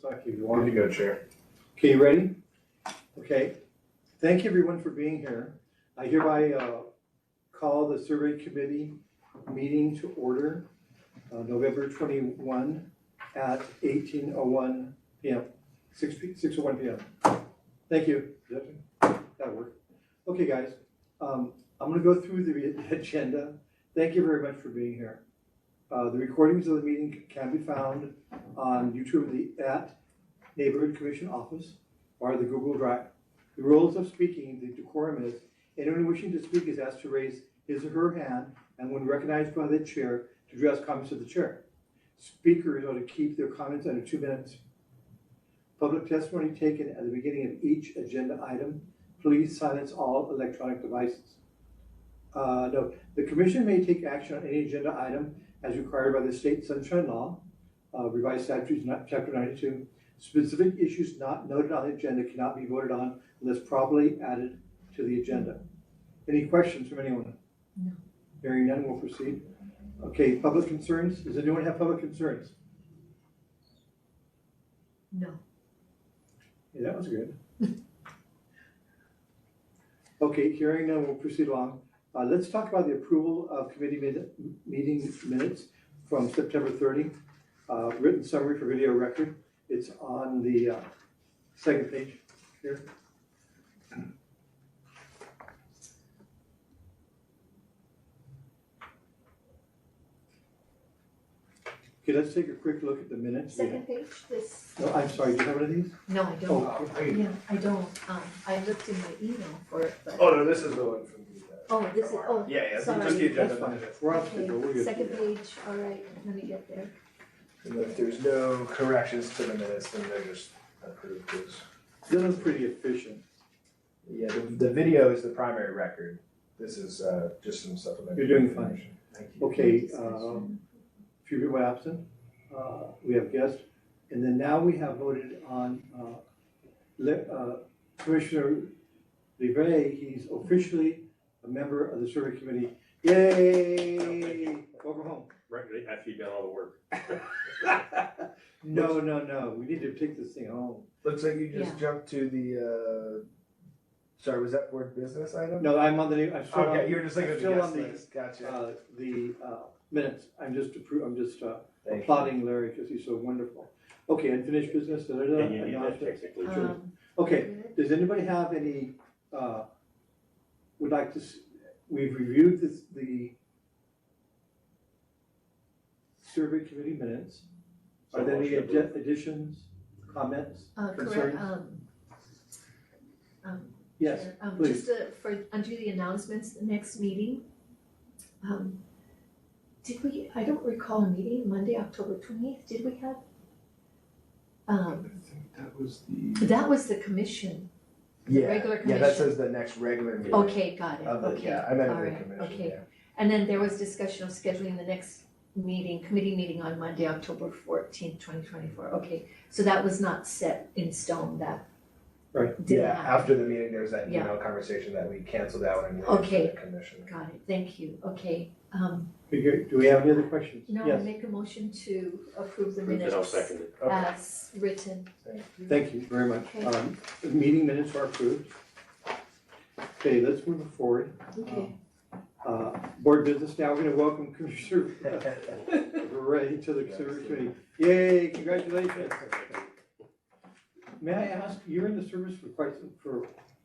Looks like you Good want to go, Chair. Okay, you ready? Okay. Thank you everyone for being here. I hereby call the survey committee meeting to order November 21 at 18:01 p.m. 6:01 p.m. Thank you. That'll work. Okay, guys. I'm going to go through the agenda. Thank you very much for being here. The recordings of the meeting can be found on YouTube at Neighborhood Commission Office or the Google Drive. The rules of speaking, the decorum is, anyone wishing to speak is asked to raise his or her hand, and when recognized by the chair, to address comments to the chair. Speakers are to keep their comments under 2 minutes. Public testimony taken at the beginning of each agenda item. Please silence all electronic devices. No, the commission may take action on any agenda item as required by the state sunshine law, revised statutes, chapter 92. Specific issues not noted on the agenda cannot be voted on unless properly added to the agenda. Any questions from anyone? No. Hearing none, we'll proceed. Okay, public concerns. Does anyone have public concerns? No. Yeah, that was good. Okay, hearing none, we'll proceed along. Let's talk about the approval of committee meeting minutes from September 30. Written summary for video record. It's on the second page here. Okay, let's take a quick look at the minutes. Second page, this, No, I'm sorry, do you have one of these? no, I don't. Oh, Yeah, I don't. I looked in my email for it, but, Oh, no, this is the one from the. oh, this is, oh, Yeah, yeah, sorry. just the That's agenda. fine. We're on okay, schedule, we're good. second page, all right, let me get there. And if there's no corrections to the minutes, then they're just approved as. This is pretty efficient. Yeah, the video is the primary record. This is just some supplementary. You're doing fine. information. Thank you. Okay, few people absent. We have guests. And then now we have voted on Commissioner Livre. He's officially a member of the survey committee. Yay! Welcome home. Right, after you've done all the work. No. We need to take this thing home. Looks like you just Yeah. jumped to the, sorry, was that board business item? No, I'm on the, I'm still on, Okay, you were just looking I'm at the still guest on the, list, gotcha. the minutes. I'm just Thank you. applauding Larry because he's so wonderful. Okay, unfinished business. And you need that Announcements. technically too. Okay, does anybody have any, would like to, we've reviewed the survey committee minutes. Are there any additions, comments? Correct, Concerns? Yes, Chair, please. just for, under the announcements, the next meeting, did we, I don't recall a meeting, Monday, October 20th, did we have? I think that was the. That was the commission. The Yeah, regular yeah, that commission. says the next regular meeting. Okay, got it, Of the, okay, yeah, I meant all the right, commission, okay. yeah. And then there was discussion of scheduling the next meeting, committee meeting on Monday, October 14th, 2024. Okay, so that was not set in stone, that Right. didn't Yeah, happen. after the meeting, there was that Yeah. email conversation that we canceled out and waited Okay. for the commission. Got it, thank you, okay. Do we have any other questions? No, I Yes, make a motion to approve the Approved minutes and I'll second it. Okay. as written. thank you very much. Okay. The meeting minutes are approved. Okay, let's move forward. Okay. Board business now, we're gonna welcome Commissioner Ray to the survey committee. Yay, congratulations. May I ask, you're in the service for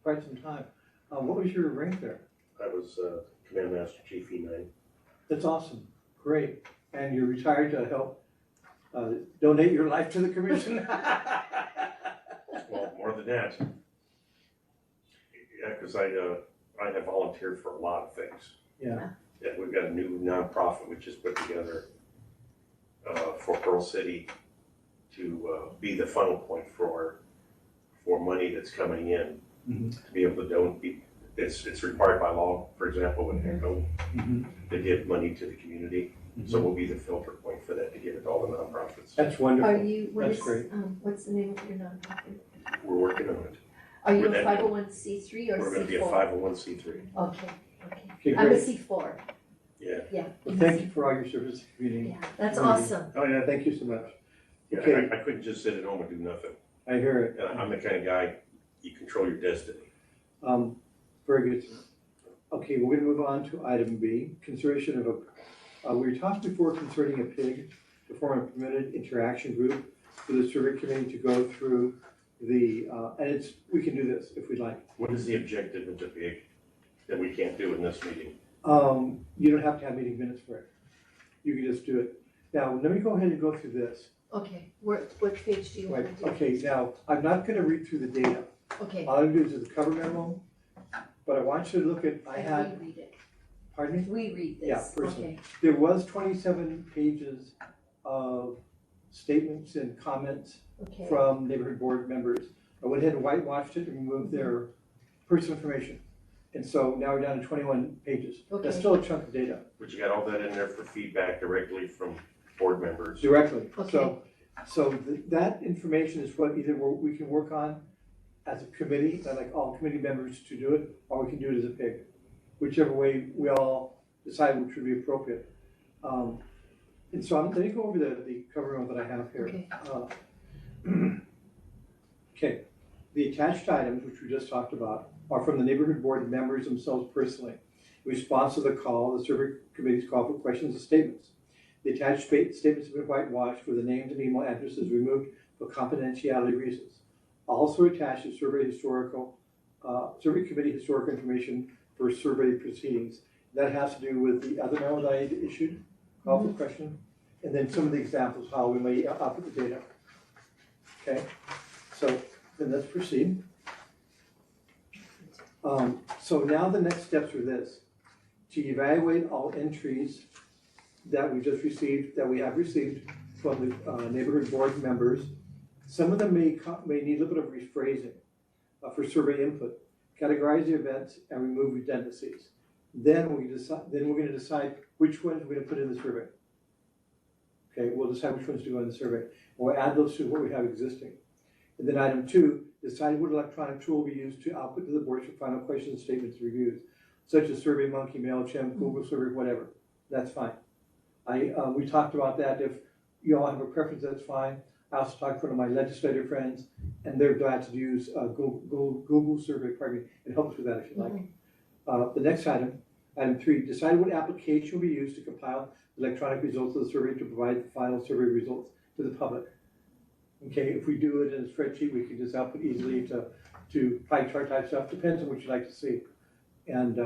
quite some time. What was your rank there? I was Command Master Chief E9. That's awesome, great. And you're retired to help donate your life to the commission? Well, more than that. Yeah, because I have volunteered for a lot of things. Yeah, Yeah, we've got a new nonprofit we just put together for Pearl City to be the funnel point for money that's coming in. Mhm. To be able to donate. It's required by law, for example, when HECO, they give money to the community. So we'll be the filter point for that to give it to all the nonprofits. That's wonderful. Are you, what That's is, great. what's the name of your nonprofit? We're working on it. Are you a We're- 501c3 or We're gonna be a C4? 501c3. Okay, Okay, I'm a great. C4, Yeah. yeah. Well, thank you for all your service to the community. Yeah, that's Really. awesome. Oh, yeah, thank you so much. Yeah, Okay. I couldn't just sit at home and do nothing. I hear it. And I'm the kind of guy, you control your destiny. Very good. Okay, we're gonna move on to item B, consideration of we talked before concerning a PIG to form a permitted interaction group for the survey committee to go through and we can do this if we'd like. What is the objective of the big that we can't do in this meeting? You don't have to have meeting minutes for it. You can just do it. Now, let me go ahead and go through this. Okay, what page do you want Right, to do? okay, now, I'm not gonna read through the data. Okay, All I'm gonna do is the cover memo, but I want you to look at, and we read it. pardon me? We read this, Yeah, personally. okay. There was 27 pages of statements and comments Okay, from neighborhood board members. I went ahead and whitewashed it and removed their personal information. And so now we're down to 21 pages. That's Okay. still a chunk of data, But you got all that in there for feedback directly from board members. directly. Okay. So that information is what either we can work on as a committee, I'd like all committee members to do it, or we can do it as a PIG. Whichever way we all decide which would be appropriate. And so let me go over the cover note that I have here. Okay. Okay, the attached items, which we just talked about, are from the neighborhood board members themselves personally. In response to the call, the survey committee's call for questions and statements. The attached statements have been whitewashed with the names and email addresses removed for confidentiality reasons. Also attached is survey committee historical information for survey proceedings. That has to do with the other memo that I issued, call for question, and then some of the examples how we may output the data. Okay, so then let's proceed. So now the next steps are this: to evaluate all entries that we just received, that we have received from the neighborhood board members. Some of them may need a little bit of rephrasing for survey input. Categorize the events and remove redundancies. Then we're gonna decide which ones we're gonna put in the survey. Okay, we'll decide which ones to go in the survey. We'll add those to what we have existing. And then item 2, decide what electronic tool we use to output to the board for final questions, statements, and reviews, such as SurveyMonkey, MailChimp, Google Survey, whatever. That's fine. We talked about that. If you all have a preference, that's fine. I also talked to one of my legislative friends, and they're glad to use Google Survey, and help us with that if you like. The next item 3, decide what application we use to compile electronic results of the survey to provide the final survey results to the public. Okay, if we do it in a spreadsheet, we can just output easily to pie chart type stuff, depends on what you'd like to see. And,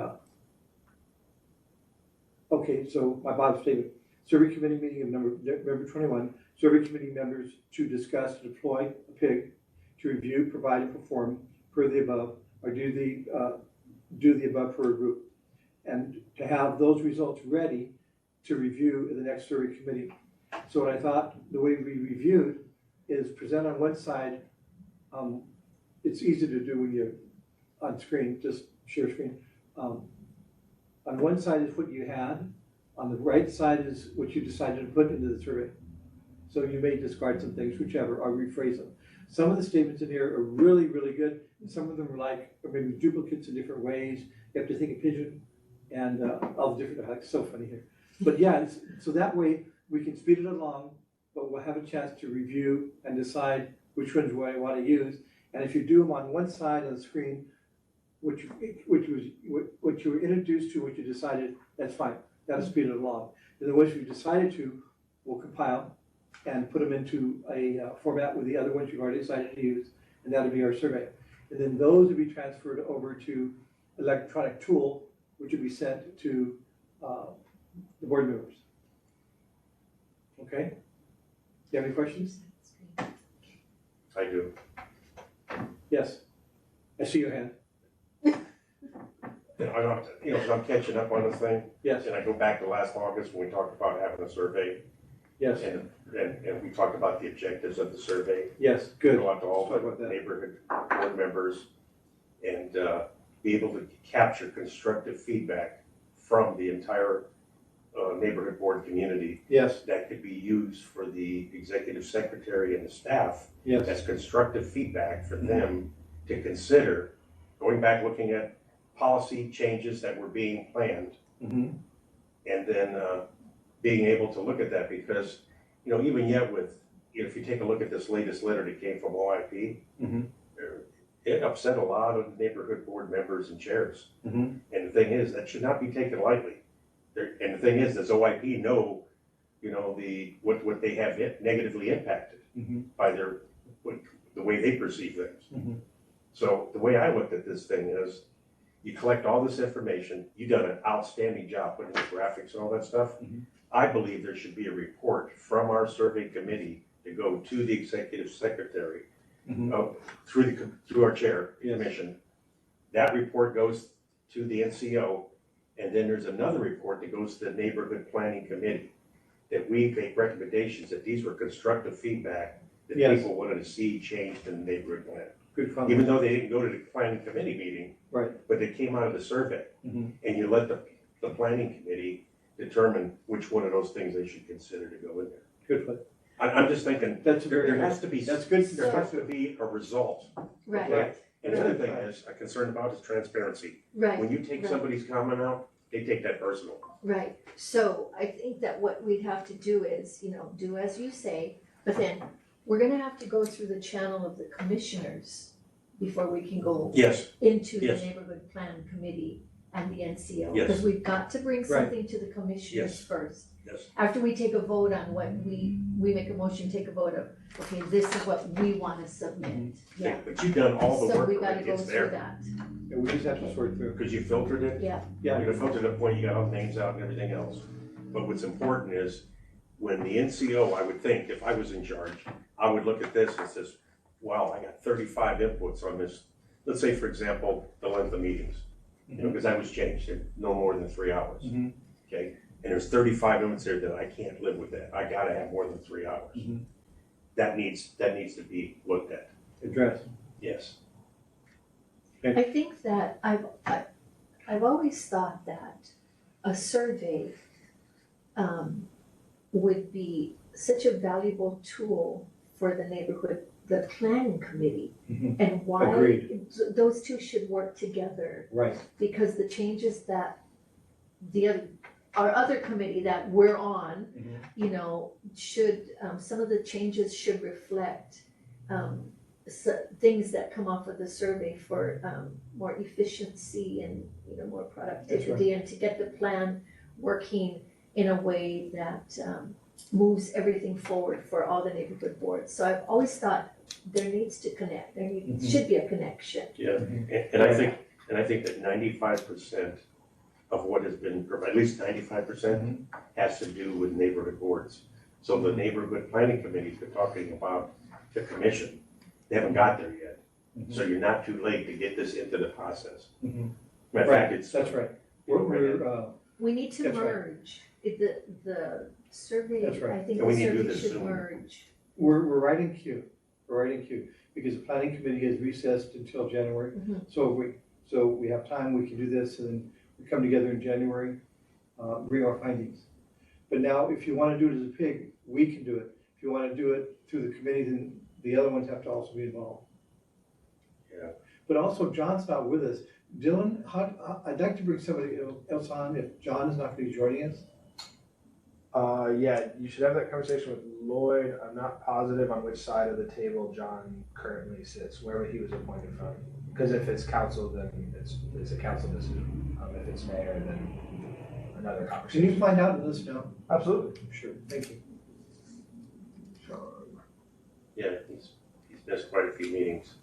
okay, so my bottom statement, survey committee meeting of November 21, survey committee members to discuss, deploy a PIG, to review, provide, and perform per the above, or do the above for a group. And to have those results ready to review in the next survey committee. So what I thought, the way we reviewed is present on one side, it's easy to do when you're on screen, just share screen. On one side is what you had, on the right side is what you decided to put into the survey. So you may discard some things, whichever, or rephrase them. Some of the statements in here are really, really good, and some of them are maybe duplicates in different ways. You have to think of pigeon and all the different, it's so funny here. But yeah, so that way we can speed it along, but we'll have a chance to review and decide which ones we want to use. And if you do them on one side of the screen, what you were introduced to, what you decided, that's fine. That'll speed it along. And the ones you decided to, we'll compile and put them into a format with the other ones you've already decided to use, and that'll be our survey. And then those will be transferred over to electronic tool, which will be sent to the board members. Okay? Do you have any questions? I do. Yes. I see your hand. And I'm catching up on this thing, Yes, and I go back to last August when we talked about having a survey, yes, and we talked about the objectives of the survey. yes, good. Go out to all Talk about the that. neighborhood board members and be able to capture constructive feedback from the entire neighborhood board community Yes, that could be used for the executive secretary and the staff yes, as constructive feedback for them to consider, going back, looking at policy changes that were being planned, mhm, and then being able to look at that, because, even yet with if you take a look at this latest letter that came from OIP, Mhm. it upset a lot of neighborhood board members and chairs. Mhm. And the thing is, that should not be taken lightly. And the thing is, does OIP know, what they have negatively impacted Mhm. by the way they perceive things. Mhm. So the way I looked at this thing is, you collect all this information, you've done an outstanding job putting the graphics and all that stuff. Mhm. I believe there should be a report from our survey committee to go to the executive secretary, Mhm. through our chair, Yes. commission. That report goes to the NCO, and then there's another report that goes to the neighborhood planning committee. That we make recommendations, that these were constructive feedback that Yes. people wanted to see changed in the neighborhood plan. Good comment. Even though they didn't go to the planning committee meeting. Right. But they came out of the survey. Mhm. And you let the planning committee determine which one of those things they should consider to go in there. Good point. I'm just thinking, That's there very, has to be, that's good. there has to be a result. Right, Okay? And the other thing is, I'm concerned about is transparency. right. When you take Right. somebody's comment out, they take that personal. Right, so I think that what we'd have to do is, do as you say, but then we're gonna have to go through the channel of the commissioners before we can go Yes, into the Yes. neighborhood plan committee and the NCO. Yes. Because we've got to bring Right. something to the commissioners Yes. first. yes. After we take a vote on what we make a motion, take a vote of, okay, this is what we wanna submit, yeah. But you've done all the So work we gotta already, go it's through there. that, And we just have to sort through. Because you filtered it. yeah, Yeah. You filtered the point, you got all the names out and everything else. But what's important is, when the NCO, I would think, if I was in charge, I would look at this and says, wow, I got 35 inputs on this. Let's say, for example, the length of meetings, because that was changed, to no more than 3 hours. Mhm. Okay, and there's 35 minutes there that I can't live with that. I gotta have more than 3 hours. Mhm. That needs to be looked at, Address. yes. I think that I've always thought that a survey would be such a valuable tool for the neighborhood, the planning committee. Mhm. And why Agreed. those two should work together, Right. because the changes that our other committee that we're on, should, some of the changes should reflect things that come off of the survey for more efficiency and, more productivity, and to get the plan working in a way that moves everything forward for all the neighborhood boards. So I've always thought there needs to connect, Mhm. should be a connection. Yeah, and I think that 95% of what has been provided, at least 95%, has to do with neighborhood boards. So the neighborhood planning committee's been talking about the commission. They haven't got there yet. So you're not too late to get this into the process. Mhm. Matter of Right, fact, it's. that's right. We're, We need to That's right. merge, the survey, That's right. I think And we the need to do survey this should soon. merge. we're right in queue. We're right in queue. Because the planning committee is recessed until January. Mhm. So we have time, we can do this, and then we come together in January, bring our findings. But now, if you wanna do it as a pig, we can do it. If you wanna do it through the committee, then the other ones have to also be involved. Yeah. But also, John's not with us. Dylan, I'd like to bring somebody else on if John is not gonna be joining us. Yeah, you should have that conversation with Lloyd. I'm not positive on which side of the table John currently sits, wherever he was appointed from. Because if it's council, then it's a council decision. If it's mayor, then another Can conversation. you find out and let us know? Absolutely. Sure, thank you. Yeah, he's missed quite a few meetings.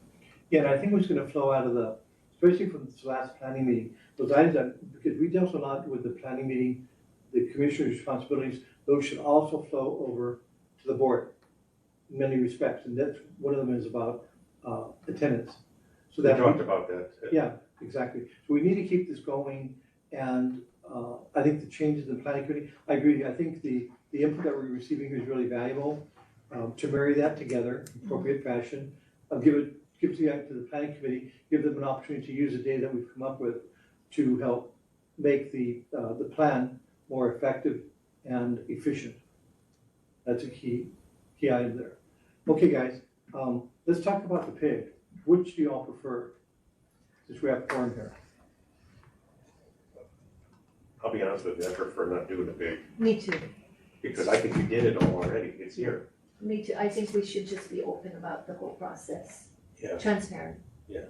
Yeah, and I think it was gonna flow out of especially from this last planning meeting, those items because we dealt a lot with the planning meeting, the commissioner's responsibilities, those should also flow over to the board in many respects, and that's, one of them is about, attendance. So We that, talked about that. yeah, exactly. So we need to keep this going, and, I think the changes in the planning committee, I agree with you, I think the input that we're receiving is really valuable. To marry that together, in appropriate fashion, give to the planning committee, give them an opportunity to use the data that we've come up with to help make the plan more effective and efficient. That's a key item there. Okay, guys, let's talk about the pig. Which do you all prefer? Since we have corn here. I'll be honest with you, I prefer not doing the big, Me too. because I think we did it all already, it's here. Me too, I think we should just be open about the whole process, Yeah, transparent, yeah,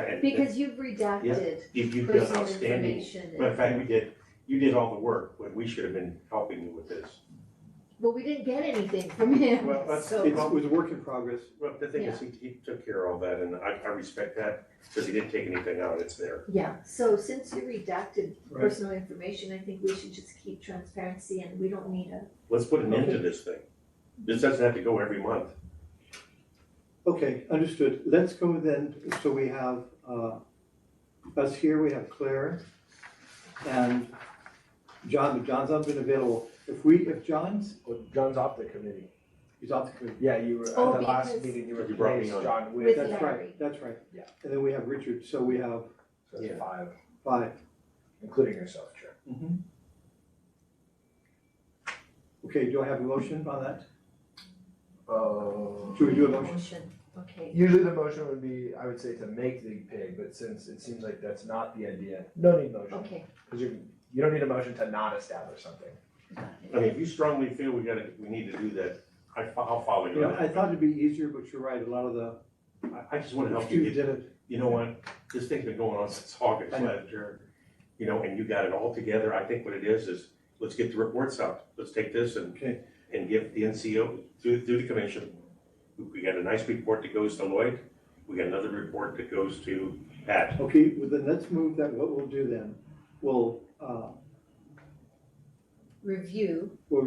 and because you've redacted you've done personal outstanding. information. Matter of fact, you did all the work, when we should have been helping you with this. Well, we didn't get anything from him, Well, that's- so. It was a work in progress. Well, the thing is, he took care of all that, and I respect that, because he didn't take anything out, it's there. Yeah, so since you redacted Right. personal information, I think we should just keep transparency and we don't need a, Let's put an end to this thing. This doesn't have to go every month. Okay, understood. Let's go then, so we have, us here, we have Claire and John. John's not been available. If John's, Well, John's off the committee. he's off the committee. Yeah, you were, at Oh, the last because- meeting, you You brought me replaced on. John With with, That's Larry. right, that's right. Yeah. And then we have Richard, so we have so that's Yeah. 5, 5. including yourself, Chair. Okay, do I have a motion on that? Uh, Should we do a motion? motion, okay. Usually the motion would be, I would say, to make the pig, but since it seems like that's not the idea, no need motion. Okay, Because you don't need a motion to not establish something. got I mean, it. if you strongly feel we need to do that, I'll follow You you know, on I that. thought it'd be easier, but you're right, a lot of the I just wanna help you students get, did it. you know what, this thing's been going on since August I know. last year. You know, and you got it all together, I think what it is, let's get the reports out, let's take this Okay, and give the NCO through the commission. We got a nice report that goes to Lloyd, we got another report that goes to Pat. okay, well then let's move that, what we'll do then, we'll Review, we'll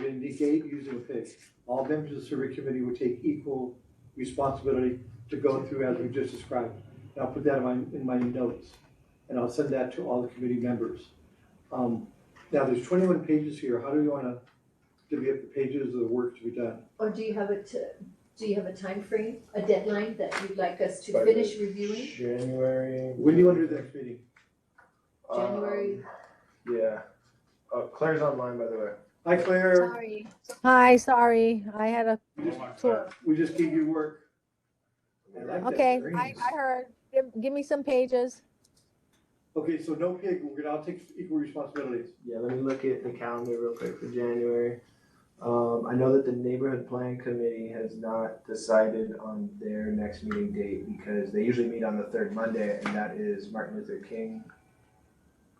indicate using a pig. All members of the survey committee will take equal responsibility to go through as we just described. And I'll put that in my notes, and I'll send that to all the committee members. Now, there's 21 pages here, how do you wanna divvy up the pages of the work to be done? or do you have a time frame, a deadline that you'd like us to By finish reviewing? January. When do you wanna do the next meeting? January? Yeah. Claire's online, by the way. Hi, Claire, Sorry. Hi, sorry. I had a tour. we just gave you work. I like that, Okay, very I nice. heard. Give me some pages. Okay, so no pig, we're gonna all take equal responsibilities. Yeah, let me look at the calendar real quick for January. I know that the neighborhood plan committee has not decided on their next meeting date because they usually meet on the third Monday, and that is Martin Luther King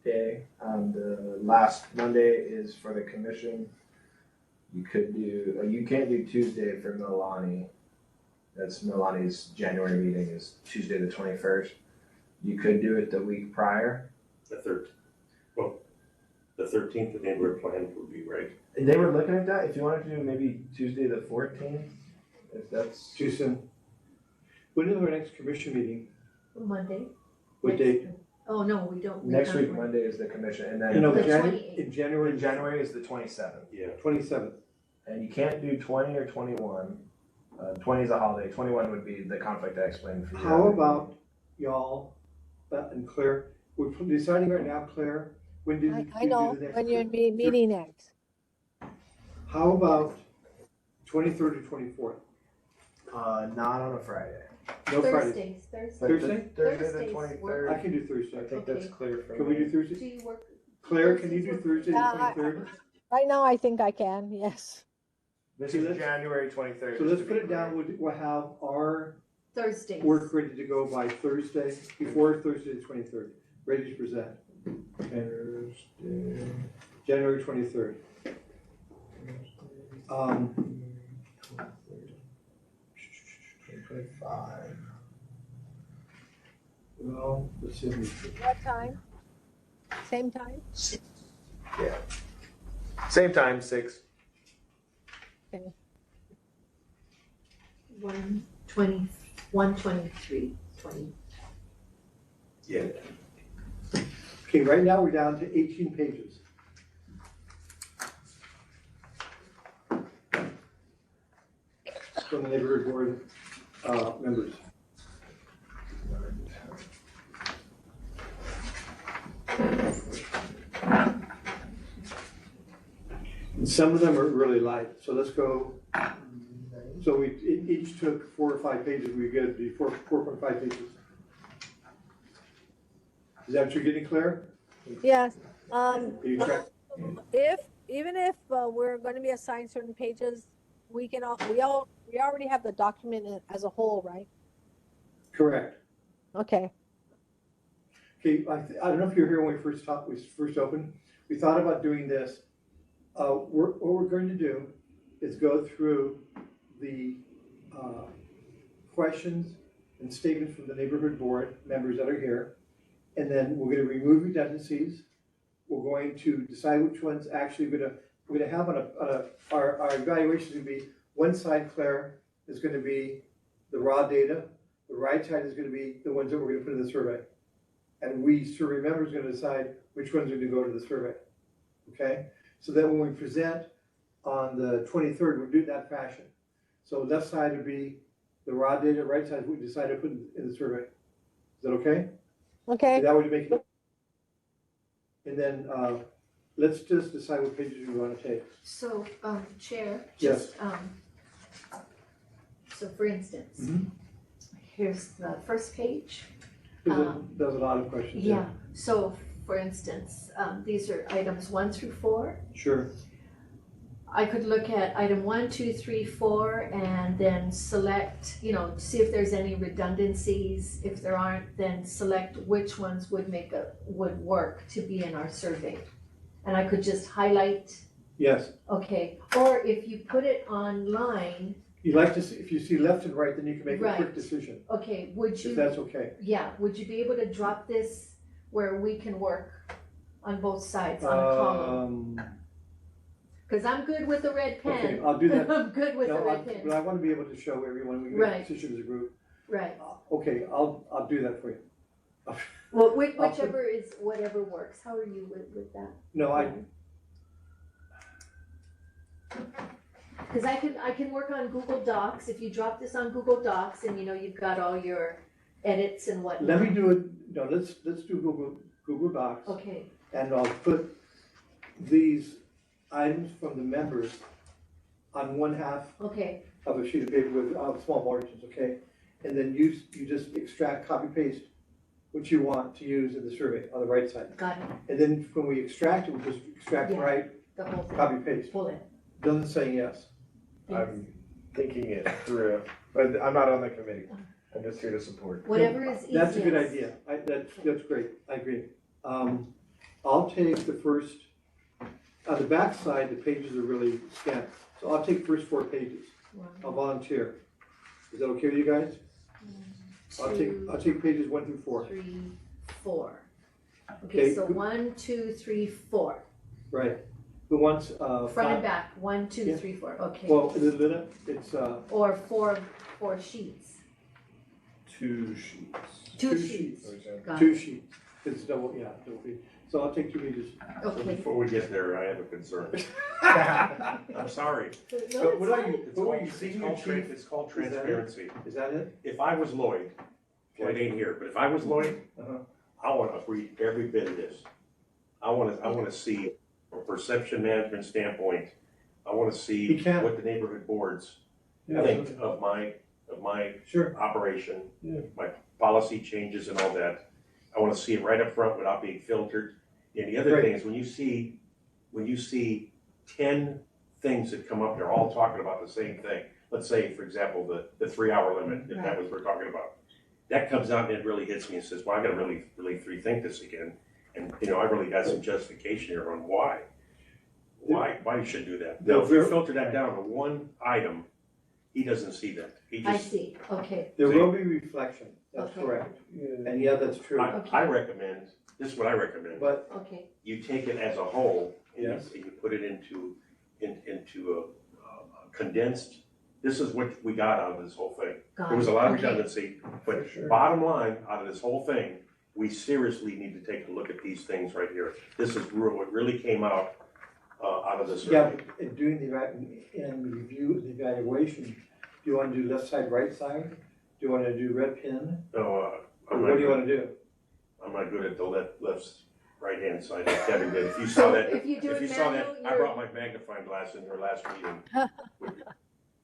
Day. The last Monday is for the commission. You could do, you can't do Tuesday for Milani. That's Milani's January meeting is Tuesday the 21st. You could do it the week prior. The 13th, the neighborhood plan would be right. They were looking at that. If you wanted to do maybe Tuesday the 14th, if that's Too soon. When is our next commission meeting? Monday? What Next- date? Oh, no, we don't. next week. Monday is the commission, and You know, then The 28th. In January, January is the 27th. Yeah. 27th. And you can't do 20 or 21. 20 is a holiday. 21 would be the conflict I explained for you. How about y'all and Claire? We're deciding right now, Claire, when did we I do know the next? when you're meeting next. How about 23rd or 24th? Not on a Friday. No Friday. Thursdays, Thursdays. But Thursday? Thursday the Thursdays work. 23rd. I can do I Thursday. think that's Okay. clear for Can we do me. Do Thursday? you work? Claire, can you do Thursday the Yeah, 23rd? Right now, I think I can, yes. This See, is let's- January 23rd. So just let's to put be it down, clear. we'll have our Thursdays. work ready to go by Thursday, before Thursday the 23rd, ready to present, Thursday. January 23rd. 2025. Well, let's see. What time? Same time? Same time, 6. 1:23, 20. Yeah. Okay, right now we're down to 18 pages. From the neighborhood board members. And some of them are really light, so let's go. So we each took 4 or 5 pages, we get it to be 4.5 pages. Is that what you're getting, Claire? Yes. Are you track- Even if we're going to be assigned certain pages, we already have the document as a whole, right? Correct. Okay, Okay, I don't know if you were here when we first opened. We thought about doing this. What we're going to do is go through the questions and statements from the neighborhood board members that are here. And then we're gonna remove redundancies. We're going to decide which ones actually we're gonna have our evaluation is gonna be one side, Claire, is gonna be the raw data. The right side is gonna be the ones that we're gonna put in the survey. And we, survey members, are gonna decide which ones are gonna go to the survey, okay? So that when we present on the 23rd, we'll do it that fashion. So left side would be the raw data, right side we decide to put in the survey. Is that okay? okay, That way to make it. And then, let's just decide what pages we wanna take. So, Chair, Yes. just, so for instance, Mhm. here's the first page. There's a lot of questions there. Yeah, so for instance, these are items 1 through 4. Sure, I could look at item 1, 2, 3, 4, and then select, see if there's any redundancies. If there aren't, then select which ones would work to be in our survey. And I could just highlight, yes. okay, or if you put it online, You'd like to see, if you see left and right, then you can make a quick Right. decision, okay, would if you, that's okay. would you be able to drop this where we can work on both sides on a column? Cause I'm good with the red Okay, pen. I'll do that. I'm good with the No, red but pen, I wanna be able to show everyone, we make Right. a decision as a group. right. Okay, I'll do that for you. Well, I'll put- whichever is, whatever works. How are you with that? No, Cause I can work on Google Docs. If you drop this on Google Docs and you've got all your edits and whatnot. let me do it, no, let's do Google Docs. Okay, And I'll put these items from the members on one half okay, of a sheet of paper with small margins, okay? And then you just extract, copy, paste what you want to use in the survey on the right side. got it. And then when we extract it, we just extract Yeah. right, The whole thing. copy, paste. Pull it. Doesn't say yes. I'm thinking it through, but I'm not on the committee. I'm just here to support. Whatever is easiest. That's a good idea. That's great. I agree. I'll take the first, on the back side, the pages are really scant. So I'll take the first 4 pages. I'll volunteer. Is that okay with you guys? I'll take pages 1 through 4. 3, 4. Okay, Okay, so good. 1, 2, 3, 4. Right. The ones, Front and back, 1, 2, Yeah. 3, 4, okay. well, in the minute, it's, Or four sheets. 2 sheets. Two Two sheets. Got 2 it. sheets. It's double page. So I'll take 2 pages. Okay. Before we get there, I have a concern. I'm sorry. No, But it's what are fine. you, what were you seeing? It's called Is that it? transparency. Is that it? If I was Lloyd, Lloyd ain't here, but if I was Lloyd, Uh-huh. I want to read every bit of this. I want to see, from a perception management standpoint, I want to see You can't- what the neighborhood boards Yeah. think of my Sure. operation, Yeah. my policy changes and all that. I want to see it right up front without being filtered. And the other Right. thing is when you see 10 things that come up, they're all talking about the same thing. Let's say, for example, the 3-hour limit, if that was what we're talking about. That comes out and it really hits me and says, well, I gotta really rethink this again. And, I really got some justification here on why you should do that. Now, if you filter that down to one item, he doesn't see that. He I just, see, okay, There will be reflection. That's Okay. correct. And yeah, that's true. I recommend, this is what I recommend. But okay, You take it as a whole and Yes. you put it into a condensed, this is what we got out of this whole thing. got it. There was a lot of Okay. redundancy, but For sure. bottom line, out of this whole thing, we seriously need to take a look at these things right here. This is what really came out of this yeah, survey. in doing in review, the evaluation, do you want to do left side, right side? Do you want to do red pin? No, Or I'm what not do you good, want to do? I'm not good at the left, right-hand side, like Kevin did. If you So saw that, if you do if you it saw that, manual, I you're, brought my magnifying glass in her last meeting.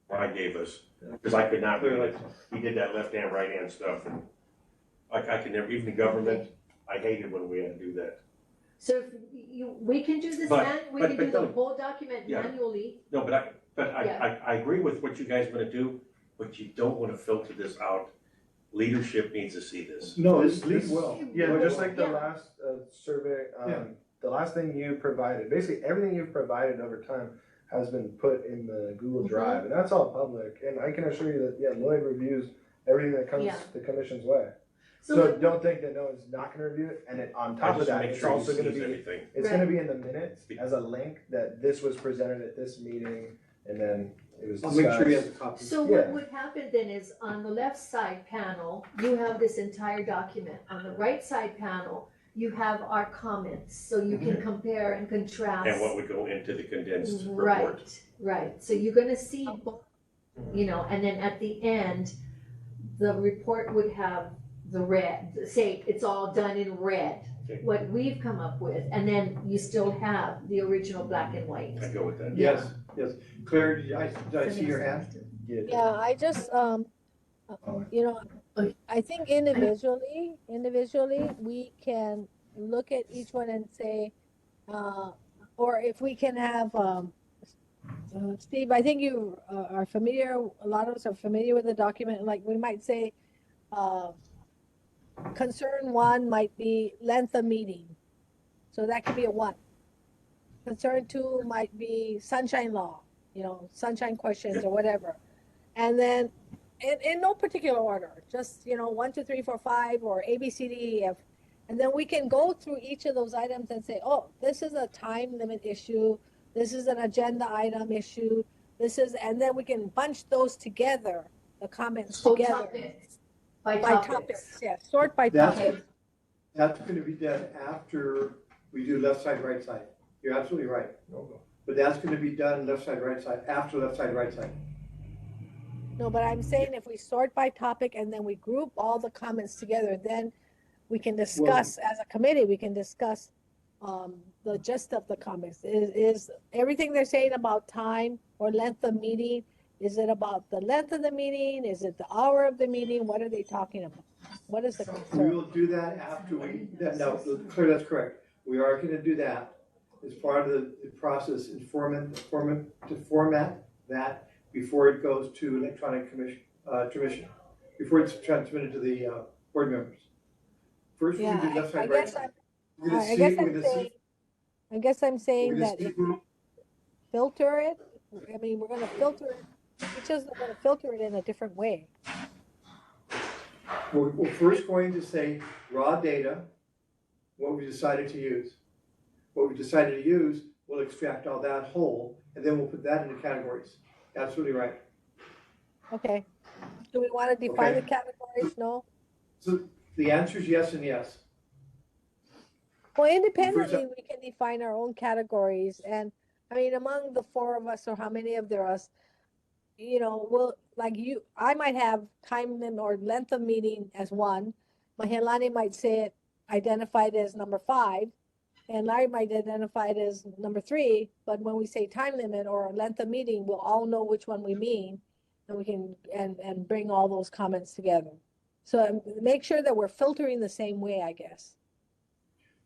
I gave us, because I could not read it. He did that left-hand, right-hand stuff, and I could never, even the government, I hated when we had to do that. so if we can do this But- we but- can do but the don't- whole document Yeah. manually, No, but But I agree with what you guys wanna do, but you don't wanna filter this out. Leadership needs to see this. No, it's lead well. Yeah, just like the Yeah. last survey, Yeah. the last thing you provided, basically everything you've provided over time has been put in the Google Mhm. Drive, and that's all public, and I can assure you that, yeah, Lloyd reviews everything that comes Yeah. the commission's way. So So what- don't think that no one's not gonna review it, and on I top of just that, make it's sure he also gonna sees be, everything. it's Right. gonna be in the minutes as a link that this was presented at this meeting, and then it was I'll discussed. make sure he has a copy. So what Yeah. would happen then is on the left side panel, you have this entire document. On the right side panel, you have our comments, so you can compare and contrast. And what would go into the condensed report. Right, so you're gonna see both, and then at the end, the report would have the red, say, it's all done in red, Okay. what we've come up with, and then you still have the original black and white. I go with that. Yes, yes. Claire, did I see your hand? Yeah, I just, you know, I think individually, we can look at each one and say, or if we can have, Steve, I think you are familiar, a lot of us are familiar with the document, like we might say, concern one might be length of meeting. So that could be a one. Concern two might be sunshine law, sunshine questions or whatever. And then in no particular order, just, 1, 2, 3, 4, 5 or A, B, C, D, E, F. And then we can go through each of those items and say, oh, this is a time limit issue. This is an agenda item issue. And then we can bunch those together, the comments So together. topics, by By topics. topics, yeah, sort by That's, topic. that's gonna be done after we do left side, right side. You're absolutely right. But that's gonna be done left side, right side, after left side, right side. No, but I'm saying if we sort by topic and then we group all the comments together, then we can discuss, as a committee, we can discuss the gist of the comments. Is everything they're saying about time or length of meeting, is it about the length of the meeting? Is it the hour of the meeting? What are they talking about? What is the We concern? will do that after no, Claire, that's correct. We are gonna do that as part of the process, to format that before it goes to electronic commission, before it's transmitted to the board members. First, we Yeah, do left I side, right guess side. I'm, We're gonna I see- guess we're I'm gonna see- saying, I guess I'm we're saying gonna that see if who- we filter it, I mean, we're gonna filter it, each of us are gonna filter it in a different way. We're first going to say raw data, what we decided to use. What we decided to use, we'll extract all that whole, and then we'll put that into categories. Absolutely right. Okay. Do we wanna define the Okay. categories? No? So the answer is yes and yes. Well, independently, we can define our own categories, and, I mean, among the four of us, or how many of there us, I might have time limit or length of meeting as one, Mahelani might say it identified as number 5, and Larry might identify it as number 3, but when we say time limit or length of meeting, we'll all know which one we mean, and we can, and bring all those comments together. So make sure that we're filtering the same way, I guess.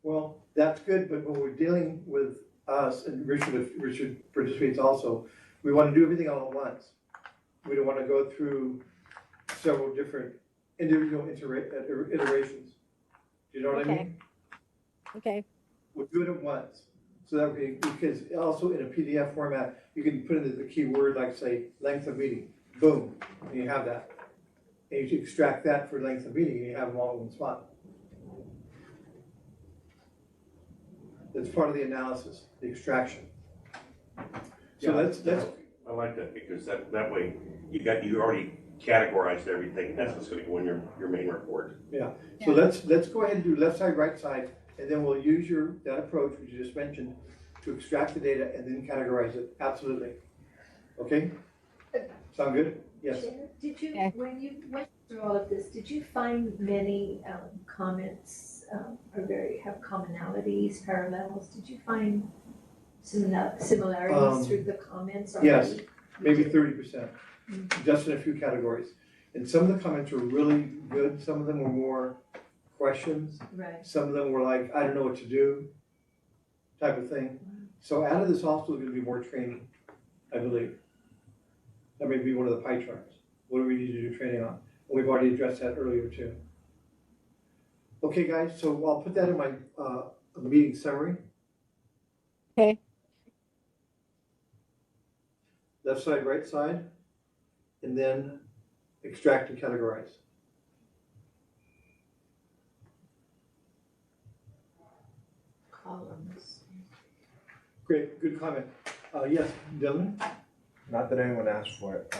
Well, that's good, but when we're dealing with us, and Richard participates also, we want to do everything all at once. We don't want to go through several different individual iterations. Do you know what I Okay. mean? Okay, We'll do it at once, so that because also in a PDF format, you can put in the keyword, like say, length of meeting, boom, and you have that. And you extract that for length of meeting, and you have them all in one spot. That's part of the analysis, the extraction. So Yeah. let's, I like that, because that way, you already categorized everything, that's what's gonna go in your main report. so let's go ahead and do left side, right side, and then we'll use that approach, which you just mentioned, to extract the data and then categorize it, absolutely. Okay? Sound good? Yes. Chair, did you, Okay. when you went through all of this, did you find many comments have commonalities, parallels? Did you find similarities through the comments already? yes. Maybe 30%, just in a few categories. And some of the comments were really good, some of them were more questions, Right. some of them were like, I don't know what to do, type of thing. So out of this also is gonna be more training, I believe. That may be one of the pie charts. What do we need to do training on? We've already addressed that earlier too. Okay, guys, so I'll put that in my, meeting summary. Okay. Left side, right side, and then extract and categorize. Columns. Great, good comment. Yes, Dylan? Not that anyone asked for it,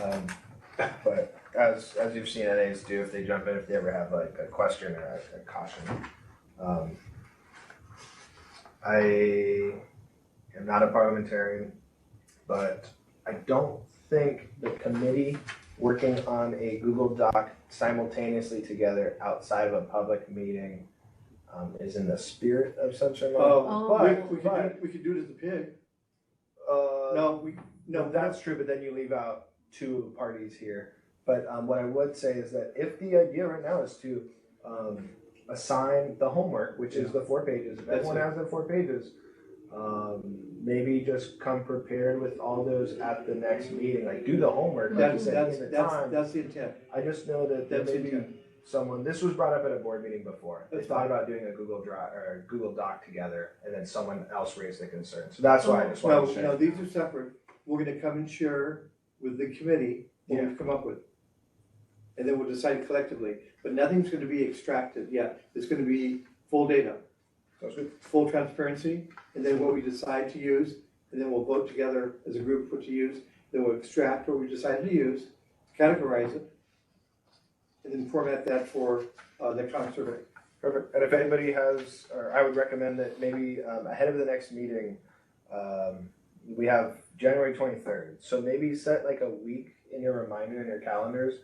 but as you've seen NAs do, if they jump in, if they ever have like a question or a caution. I am not a parliamentarian, but I don't think the committee working on a Google Doc simultaneously together outside of a public meeting is in the spirit of sunshine law. Oh. We could do it as a pig. No, No, that's true, but then you leave out two parties here. But what I would say is that if the idea right now is to assign the homework, which is the 4 pages, if That's everyone it. has their 4 pages, maybe just come prepared with all those at the next meeting, like do the homework, like you said, in the time. That's the intent. I just know that there That's may the be intent. someone, this was brought up at a board meeting before. They That's thought fine. about doing a Google Drive or a Google Doc together, and then someone else raised the concern. So that's why I just wanted to share. No, these are separate. We're gonna come and share with the committee what we've come up with. And then we'll decide collectively, but nothing's gonna be extracted yet. It's gonna be full data, Sounds good. full transparency, and then what we decide to use, and then we'll vote together as a group what to use. Then we'll extract what we decided to use, categorize it, and then format that for the electronic survey. Perfect. And if anybody has, or I would recommend that maybe ahead of the next meeting, we have January 23rd. So maybe set like a week in your reminder in your calendars.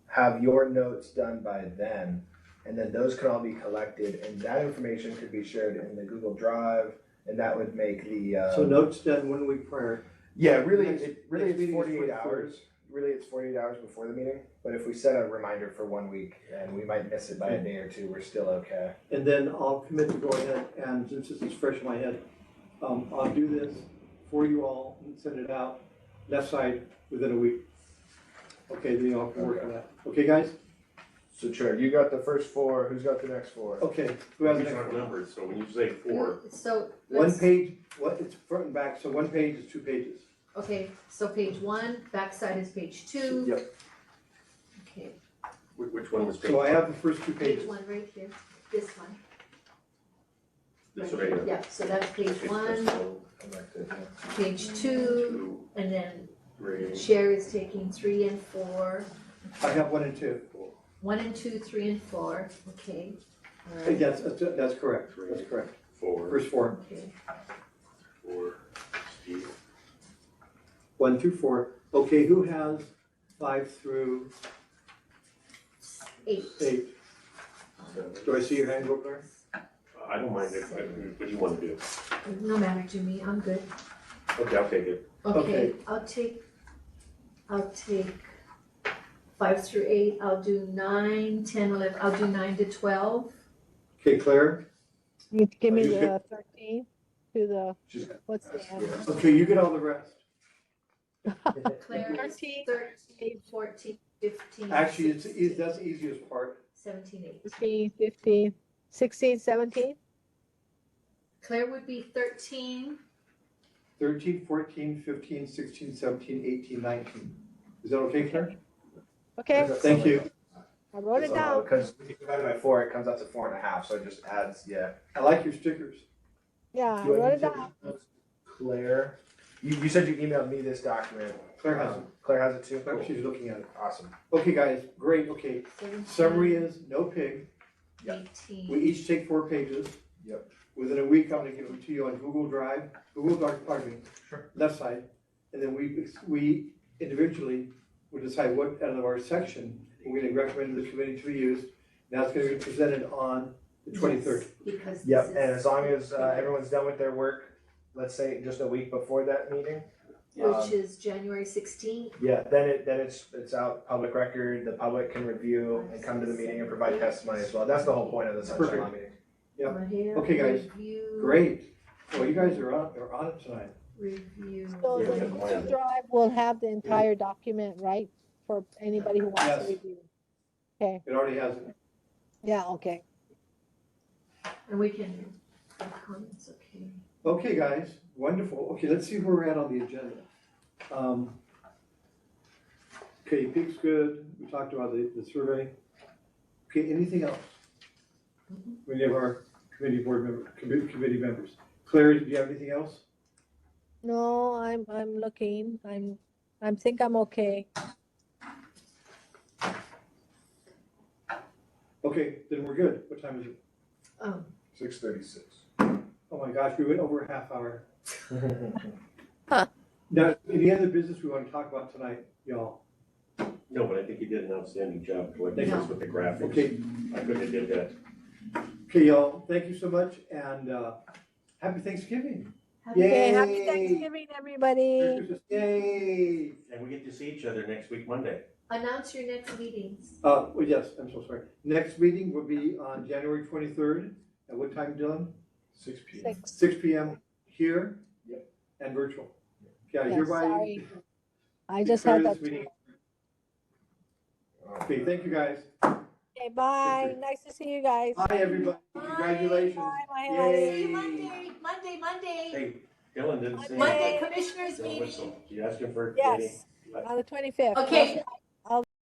Have your notes done by then, and then those can all be collected, and that information could be shared in the Google Drive, and that would make the So notes done 1 week prior. yeah, really, Next- it's next meeting is 48 23rd. hours. Really, it's 48 hours before the meeting. But if we set a reminder for 1 week and we might miss it by a day or two, we're still okay. And then I'll commit to go ahead and, since this is fresh in my head, I'll do this for you all and send it out left side within a week. Okay, then y'all can work on that. Okay, guys? So Chair, you got the first 4. Who's got the next 4? Okay, who has the These next aren't one? numbered, so when you say 4, So, One let's, page, it's front and back, so 1 page is 2 pages. okay, so page 1, backside is page 2. Yep, Okay, which one was page? so I have the first 2 page pages. 1 right here, this one. This right right here. here. Yeah, so that's page 1, page 2, 2, and then 3. Sherry is taking 3 and 4. I have 1 and 2. 1 and 2, 3 and 4, okay. All right. That's correct, that's correct. 4, First 4, Okay, 4, Steve. 1 through 4. Okay, who has 5 through 8. 8? Do I see your hand go up there? I don't mind if, what do you want to do? No matter to me, I'm good. Okay, I'll take it. Okay. Okay, I'll take 5 through 8, I'll do 9, 10, 11, I'll do 9 to 12. Okay, Claire? You give me You the 13 to the, She's- what's the end? Okay, you get all the rest. Claire is 13, 13, 14, 15. Actually, it's, 16, that's the easiest part. 17, 18. 14, 15, 16, 17? Claire would be 13, 13, 14, 15, 16, 17, 18, 19. Is that okay, Claire? Okay, Thank you. I wrote it down. Because if you divide it by 4, it comes out to 4.5. So it just adds, yeah. I like your stickers. Yeah, I Do I wrote need it to- down. Claire, you said you emailed me this document. Claire has it. Claire has it too? Oh, Cool. she's looking at it. Awesome. Okay, guys, great, okay. 17, Summary is no pig. Yep. 18. We each take 4 pages. Yep. Within a week, I'm gonna give them to you on Google Drive, Google Doc, pardon me. Sure. Left side. And then we individually will decide what out of our section we're gonna recommend to the committee to be used. Now it's gonna be presented on the 23rd. Yes, because Yep, this and is- as long as everyone's done with their work, let's say just a week before that meeting. Which is January 16th. Yeah, then it's out, public record, the public can review and come to the meeting and provide testimony as well. That's the whole point of the sunshine Perfect. law meeting. Yep. Right here, Okay, guys. review. Great. Well, you guys are on it tonight. review. So Yeah, the that's Google fine. Drive will have the entire document, right? For anybody who wants Yes. to review. Okay, It already has it. yeah, okay. And we can, the comments, okay. Okay, guys, wonderful. Okay, let's see where we're at on the agenda. Okay, PIC's good. We talked about the survey. Okay, anything else? We have our committee board member, committee members. Clary, do you have anything else? No, I'm looking, think I'm okay. Okay, then we're good. What time is it? 6:36. Oh my gosh, we went over a half hour. Huh. Now, any other business we want to talk about tonight, y'all? No, but I think you did an outstanding job collecting us with the graphics. Okay, I couldn't have did that. okay, y'all, thank you so much, and happy Thanksgiving. Okay, happy Yay. Thanksgiving, everybody. Merry Christmas. Yay. And we get to see each other next week, Monday. Announce your next meetings. Well, yes, I'm so sorry. Next meeting will be on January 23rd. At what time, Dylan? 6 p.m. 6 p.m. here? Yep. And virtual. Yeah, Yeah, hereby. sorry. I just had declare that. this meeting- Oh, Okay, thank you, guys. Okay, bye. Nice to see you guys. Bye, everybody. Bye. Congratulations. Bye, my Yay. honey. See you Monday. Hey, Dylan didn't say. Monday. Monday commissioners No meeting. whistle. You asked him for. Yes, on the 25th. Okay,